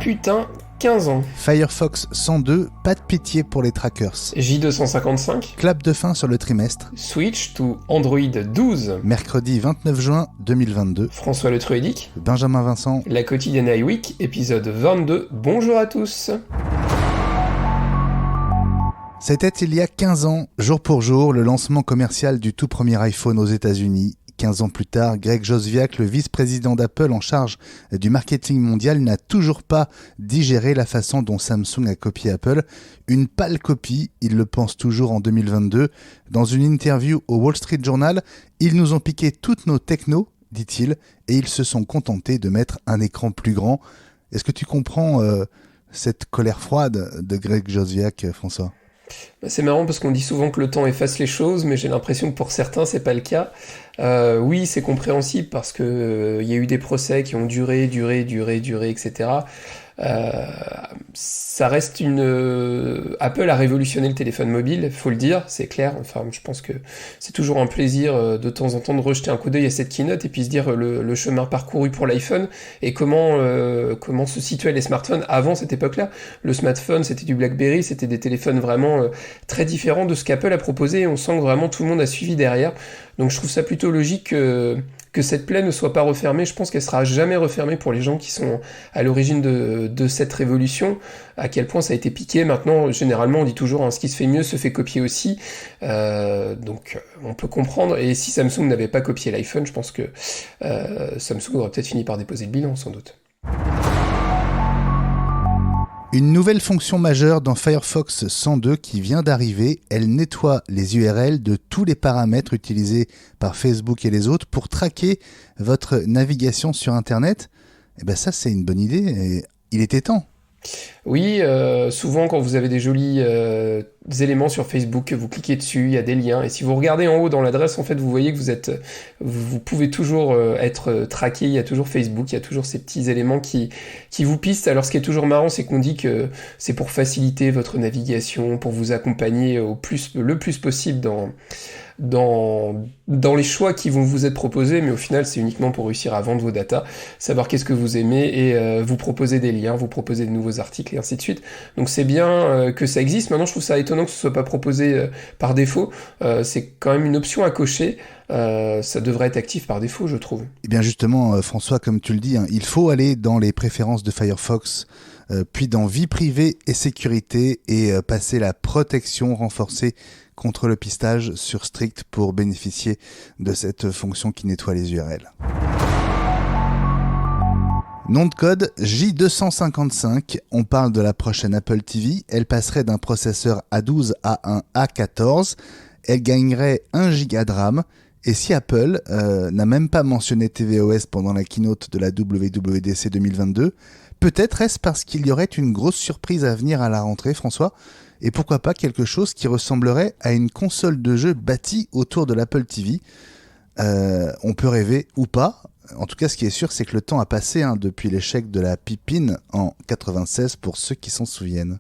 Putain, 15 ans. Firefox 102, pas de pitié pour les trackers. J255. Clap de fin sur le trimestre. Switch to Android 12. Mercredi 29 juin 2022. François Le Truédic. Benjamin Vincent. La quotidienne iWeek, épisode 22. Bonjour à tous. C'était il y a 15 ans, jour pour jour, le lancement commercial du tout premier iPhone aux États-Unis. 15 ans plus tard, Greg Joswiak, le vice-président d'Apple en charge du marketing mondial, n'a toujours pas digéré la façon dont Samsung a copié Apple. Une pâle copie, il le pense toujours en 2022. Dans une interview au Wall Street Journal, ils nous ont piqué toutes nos technos, dit-il, et ils se sont contentés de mettre un écran plus grand. Est-ce que tu comprends cette colère froide de Greg Joswiak, François ? C'est marrant parce qu'on dit souvent que le temps efface les choses, mais j'ai l'impression que pour certains, c'est pas le cas. Oui, c'est compréhensible parce que y a eu des procès qui ont duré, etc. Ça reste Apple a révolutionné le téléphone mobile, faut le dire, c'est clair. Enfin, je pense que c'est toujours un plaisir de temps en temps de rejeter un coup d'œil à cette keynote et puis se dire le chemin parcouru pour l'iPhone et comment se situaient les smartphones avant cette époque-là. Le smartphone, c'était du BlackBerry, c'était des téléphones vraiment très différents de ce qu'Apple a proposé. Et on sent que vraiment tout le monde a suivi derrière. Donc je trouve ça plutôt logique que cette plaie ne soit pas refermée. Je pense qu'elle sera jamais refermée pour les gens qui sont à l'origine de cette révolution. À quel point ça a été piqué. Maintenant, généralement, on dit toujours ce qui se fait mieux se fait copier aussi. Donc on peut comprendre. Et si Samsung n'avait pas copié l'iPhone, je pense que Samsung aurait peut-être fini par déposer le bilan, sans doute. Une nouvelle fonction majeure dans Firefox 102 qui vient d'arriver, elle nettoie les URL de tous les paramètres utilisés par Facebook et les autres pour traquer votre navigation sur Internet. Et ben ça, c'est une bonne idée et il était temps. Oui, souvent quand vous avez des jolis éléments sur Facebook, que vous cliquez dessus, il y a des liens, et si vous regardez en haut dans l'adresse, en fait, vous voyez que vous pouvez toujours être traqué, il y a toujours Facebook, il y a toujours ces petits éléments qui vous pistent. Alors ce qui est toujours marrant, c'est qu'on dit que c'est pour faciliter votre navigation, pour vous accompagner le plus possible dans les choix qui vont vous être proposés, mais au final c'est uniquement pour réussir à vendre vos datas, savoir qu'est-ce que vous aimez et vous proposer des liens, vous proposer de nouveaux articles et ainsi de suite. Donc c'est bien que ça existe. Maintenant je trouve ça étonnant que ce soit pas proposé par défaut. C'est quand même une option à cocher. Ça devrait être actif par défaut, je trouve. Et bien justement, François, comme tu le dis, il faut aller dans les préférences de Firefox, puis dans vie privée et sécurité et passer la protection renforcée contre le pistage sur Strict pour bénéficier de cette fonction qui nettoie les URL. Nom de code J255, on parle de la prochaine Apple TV, elle passerait d'un processeur A12 à un A14, elle gagnerait 1 Go de RAM, et si Apple n'a même pas mentionné tvOS pendant la keynote de la WWDC 2022, peut-être est-ce parce qu'il y aurait une grosse surprise à venir à la rentrée, François ? Et pourquoi pas quelque chose qui ressemblerait à une console de jeu bâtie autour de l'Apple TV. On peut rêver ou pas. En tout cas, ce qui est sûr, c'est que le temps a passé depuis l'échec de la Pipine en 96 pour ceux qui s'en souviennent.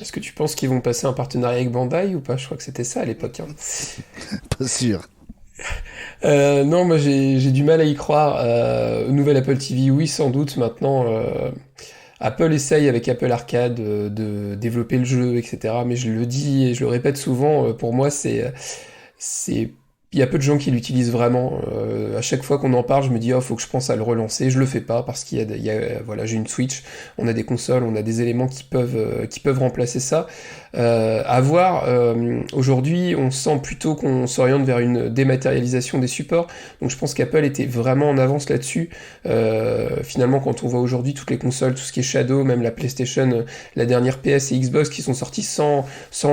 Est-ce que tu penses qu'ils vont passer un partenariat avec Bandai ou pas ? Je crois que c'était ça à l'époque. Pas sûr. Non, moi j'ai du mal à y croire. Nouvelle Apple TV, oui, sans doute. Maintenant, Apple essaye avec Apple Arcade de développer le jeu, etc. Mais je le dis et je le répète souvent, pour moi, il y a peu de gens qui l'utilisent vraiment. À chaque fois qu'on en parle, je me dis faut que je pense à le relancer. Je le fais pas parce voilà, j'ai une Switch, on a des consoles, on a des éléments qui peuvent remplacer ça. À voir. Aujourd'hui, on sent plutôt qu'on s'oriente vers une dématérialisation des supports. Donc je pense qu'Apple était vraiment en avance là-dessus. Finalement, quand on voit aujourd'hui toutes les consoles, tout ce qui est Shadow, même la PlayStation, la dernière PS et Xbox qui sont sortis sans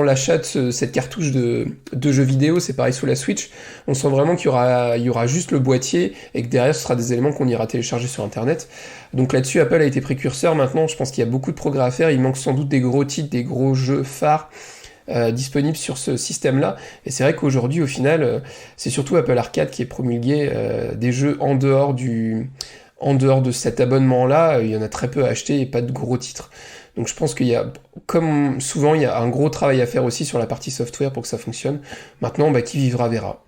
l'achat de cette cartouche de jeux vidéo, c'est pareil sous la Switch. On sent vraiment qu'il y aura juste le boîtier et que derrière ce sera des éléments qu'on ira télécharger sur internet. Donc là-dessus Apple a été précurseur. Maintenant je pense qu'il y a beaucoup de progrès à faire. Il manque sans doute des gros titres, des gros jeux phares disponibles sur ce système-là. Et c'est vrai qu'aujourd'hui au final c'est surtout Apple Arcade qui est promulgué des jeux en dehors de cet abonnement-là. Il y en a très peu à acheter et pas de gros titres. Donc je pense qu'il y a, comme souvent, il y a un gros travail à faire aussi sur la partie software pour que ça fonctionne. Maintenant, qui vivra verra.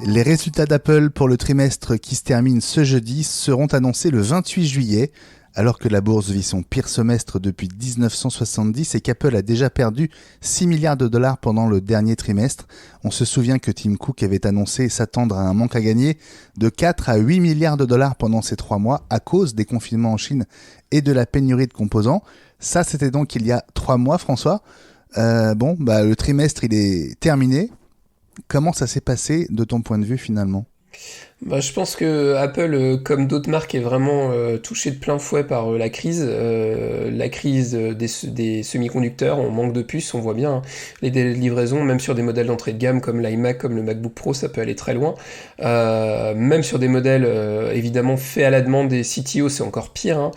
Les résultats d'Apple pour le trimestre qui se termine ce jeudi seront annoncés le 28 juillet, alors que la bourse vit son pire semestre depuis 1970 et qu'Apple a déjà perdu 6 milliards de dollars pendant le dernier trimestre. On se souvient que Tim Cook avait annoncé s'attendre à un manque à gagner de 4 à 8 milliards de dollars pendant ces 3 mois à cause des confinements en Chine et de la pénurie de composants. Ça, c'était donc il y a 3 mois, François. Le trimestre, il est terminé. Comment ça s'est passé de ton point de vue finalement ? Je pense que Apple, comme d'autres marques, est vraiment touché de plein fouet par la crise des semi-conducteurs. On manque de puces, on voit bien hein, les délais de livraison, même sur des modèles d'entrée de gamme comme l'iMac, comme le MacBook Pro, ça peut aller très loin. Même sur des modèles évidemment faits à la demande des CTO, c'est encore pire. Hein.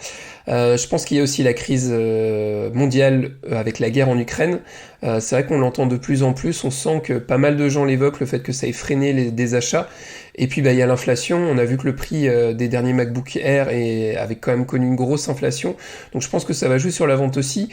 Je pense qu'il y a aussi la crise mondiale avec la guerre en Ukraine. C'est vrai qu'on l'entend de plus en plus, on sent que pas mal de gens l'évoquent, le fait que ça ait freiné des achats. Et puis il y a l'inflation, on a vu que le prix des derniers MacBook Air avait quand même connu une grosse inflation, donc je pense que ça va jouer sur la vente aussi.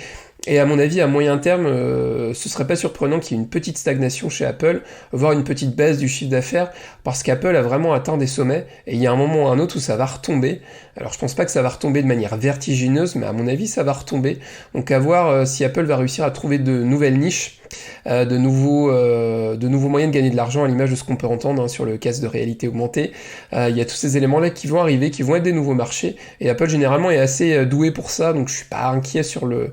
Et à mon avis, à moyen terme, ce serait pas surprenant qu'il y ait une petite stagnation chez Apple, voire une petite baisse du chiffre d'affaires, parce qu'Apple a vraiment atteint des sommets, et il y a un moment ou un autre où ça va retomber. Alors je pense pas que ça va retomber de manière vertigineuse, mais à mon avis ça va retomber. Donc à voir si Apple va réussir à trouver de nouvelles niches, de nouveaux moyens de gagner de l'argent à l'image de ce qu'on peut entendre hein, sur le casque de réalité augmentée. Il y a tous ces éléments-là qui vont arriver, qui vont être des nouveaux marchés, et Apple généralement est assez doué pour ça, donc je suis pas inquiet sur le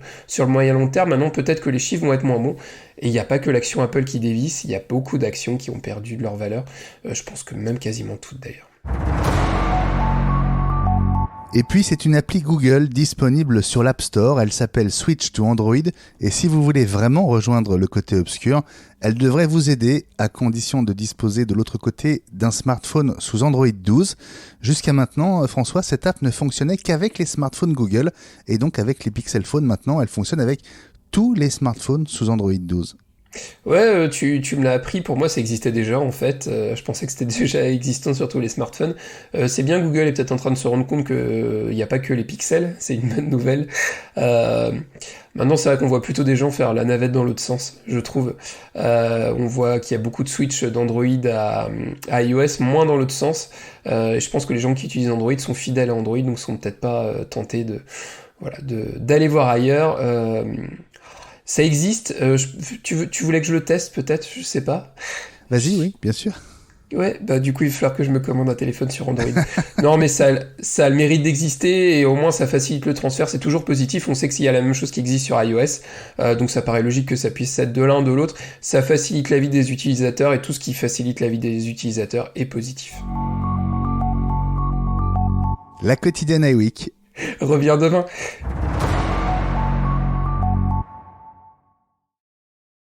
moyen long terme. Maintenant peut-être que les chiffres vont être moins bons, et il n'y a pas que l'action Apple qui dévisse, il y a beaucoup d'actions qui ont perdu de leur valeur, je pense que même quasiment toutes d'ailleurs. Et puis c'est une appli Google disponible sur l'App Store, elle s'appelle Switch to Android et si vous voulez vraiment rejoindre le côté obscur, elle devrait vous aider à condition de disposer de l'autre côté d'un smartphone sous Android 12. Jusqu'à maintenant, François, cette app ne fonctionnait qu'avec les smartphones Google et donc avec les Pixel Phones. Maintenant, elle fonctionne avec tous les smartphones sous Android 12. Ouais, tu me l'as appris, pour moi ça existait déjà en fait, je pensais que c'était déjà existant sur tous les smartphones. C'est bien, Google est peut-être en train de se rendre compte qu'il n'y a pas que les pixels, c'est une bonne nouvelle. Maintenant c'est vrai qu'on voit plutôt des gens faire la navette dans l'autre sens, je trouve. On voit qu'il y a beaucoup de switch d'Android à iOS, moins dans l'autre sens. Je pense que les gens qui utilisent Android sont fidèles à Android, donc sont peut-être pas tentés d'aller voir ailleurs. Ça existe, tu voulais que je le teste peut-être, je sais pas. Vas-y, oui, bien sûr. Ouais, du coup il va falloir que je me commande un téléphone sur Android. Non mais ça a le mérite d'exister et au moins ça facilite le transfert, c'est toujours positif, on sait que s'il y a la même chose qui existe sur iOS, donc ça paraît logique que ça puisse être de l'un de l'autre, ça facilite la vie des utilisateurs et tout ce qui facilite la vie des utilisateurs est positif. La quotidienne iWeek Reviens demain.